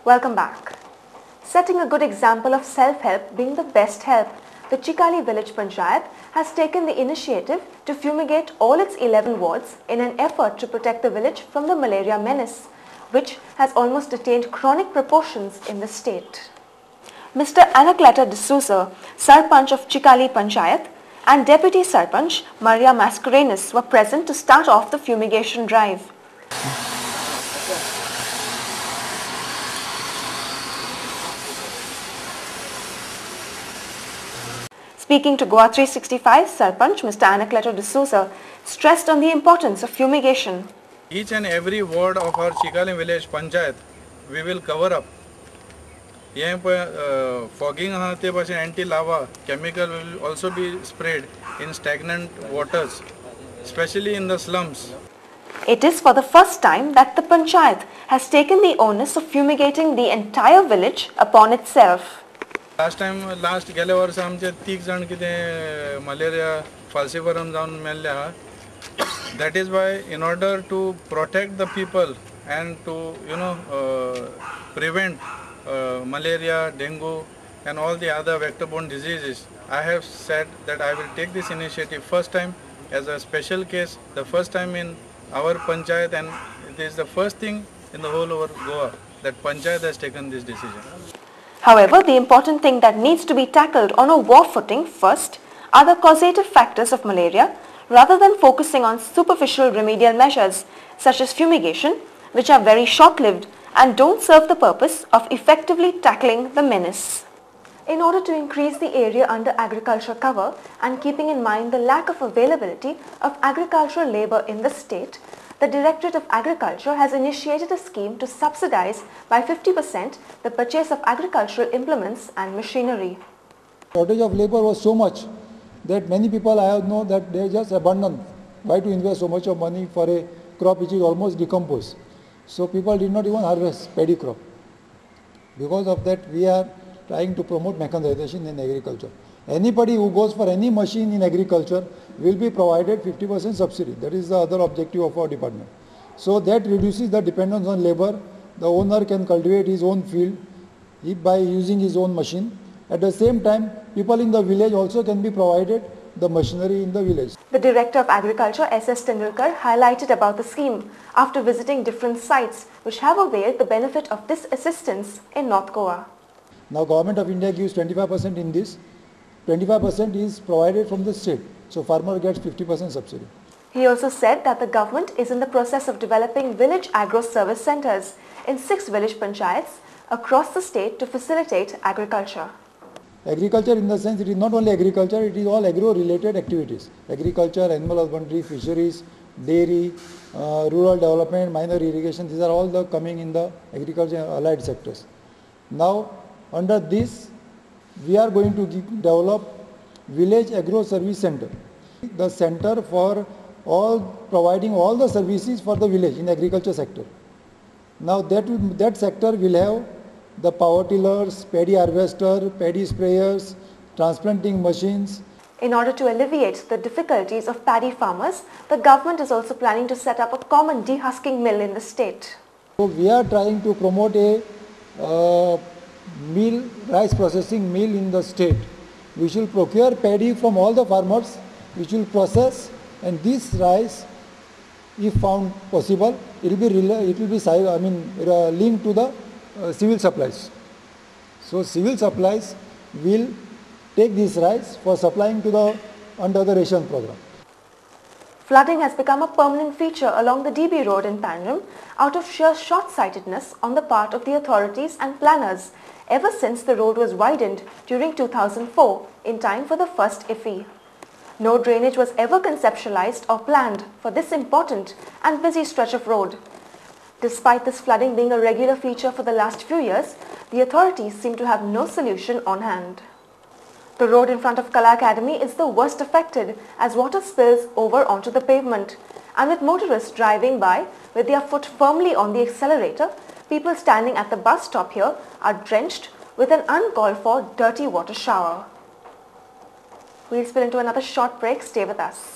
Welcome back. Setting a good example of self-help being the best help, the Chikali Village Panchayat has taken the initiative to fumigate all its 11 wards in an effort to protect the village from the malaria menace, which has almost attained chronic proportions in the state. Mr. Anacleto D'Souza, Sarpanch of Chikali Panchayat, and Deputy Sarpanch Maria Mascarenas were present to start off the fumigation drive. Speaking to Goa 365, Sarpanch Mr. Anacleto D'Souza stressed on the importance of fumigation. Each and every ward of our Chikali village Panchayat we will cover up. यहाँ पर fogging आते पास anti-lava chemical will also be sprayed in stagnant waters, especially in the slums. It is for the first time that the Panchayat has taken the onus of fumigating the entire village upon itself. Last गेले वर्ष आमचे 30 जण किते malaria falciparum जाऊन मेल्ले हा. That is why in order to protect the people and to prevent malaria, dengue and all the other vector-borne diseases, I have said that I will take this initiative first time as a special case, the first time in our Panchayat, and it is the first thing in the whole over Goa that Panchayat has taken this decision. However, the important thing that needs to be tackled on a war footing first are the causative factors of malaria, rather than focusing on superficial remedial measures such as fumigation, which are very short-lived and don't serve the purpose of effectively tackling the menace. In order to increase the area under agriculture cover and keeping in mind the lack of availability of agricultural labour in the state, the Directorate of Agriculture has initiated a scheme to subsidize by 50% the purchase of agricultural implements and machinery. Shortage of labour was so much that many people I have known that they just abandoned. Why to invest so much of money for a crop which is almost decomposed? So people did not even harvest paddy crop. Because of that, we are trying to promote mechanization in agriculture. Anybody who goes for any machine in agriculture will be provided 50% subsidy. That is the other objective of our department. So that reduces the dependence on labor. The owner can cultivate his own field by using his own machine. At the same time, people in the village also can be provided the machinery in the village. The Director of Agriculture, S.S. Tendulkar, highlighted about the scheme after visiting different sites which have availed the benefit of this assistance in North Goa. Now Government of India gives 25% in this. 25% is provided from the state. So farmer gets 50% subsidy. He also said that the government is in the process of developing village agro-service centres in 6 village panchayats across the state to facilitate agriculture. Agriculture in the sense it is not only agriculture, it is all agro-related activities. Agriculture, animal husbandry, fisheries, dairy, rural development, minor irrigation, these are all the coming in the agriculture allied sectors. Now under this we are going to develop village agro service center. The center for providing all the services for the village in agriculture sector. Now that sector will have the power tillers, paddy harvester, paddy sprayers, transplanting machines. In order to alleviate the difficulties of paddy farmers, the government is also planning to set up a common dehusking mill in the state. So we are trying to promote a rice processing mill in the state. We should procure paddy from all the farmers, which will process, and this rice, if found possible, it will be linked to the civil supplies. So civil supplies will take this rice for supplying to under the ration program. Flooding has become a permanent feature along the DB road in Panjim out of sheer short-sightedness on the part of the authorities and planners ever since the road was widened during 2004 in time for the first IFI. No drainage was ever conceptualized or planned for this important and busy stretch of road. Despite this flooding being a regular feature for the last few years, the authorities seem to have no solution on hand. The road in front of Kala Academy is the worst affected as water spills over onto the pavement, and with motorists driving by with their foot firmly on the accelerator, people standing at the bus stop here are drenched with an uncalled for dirty water shower. We'll spill into another short break. Stay with us.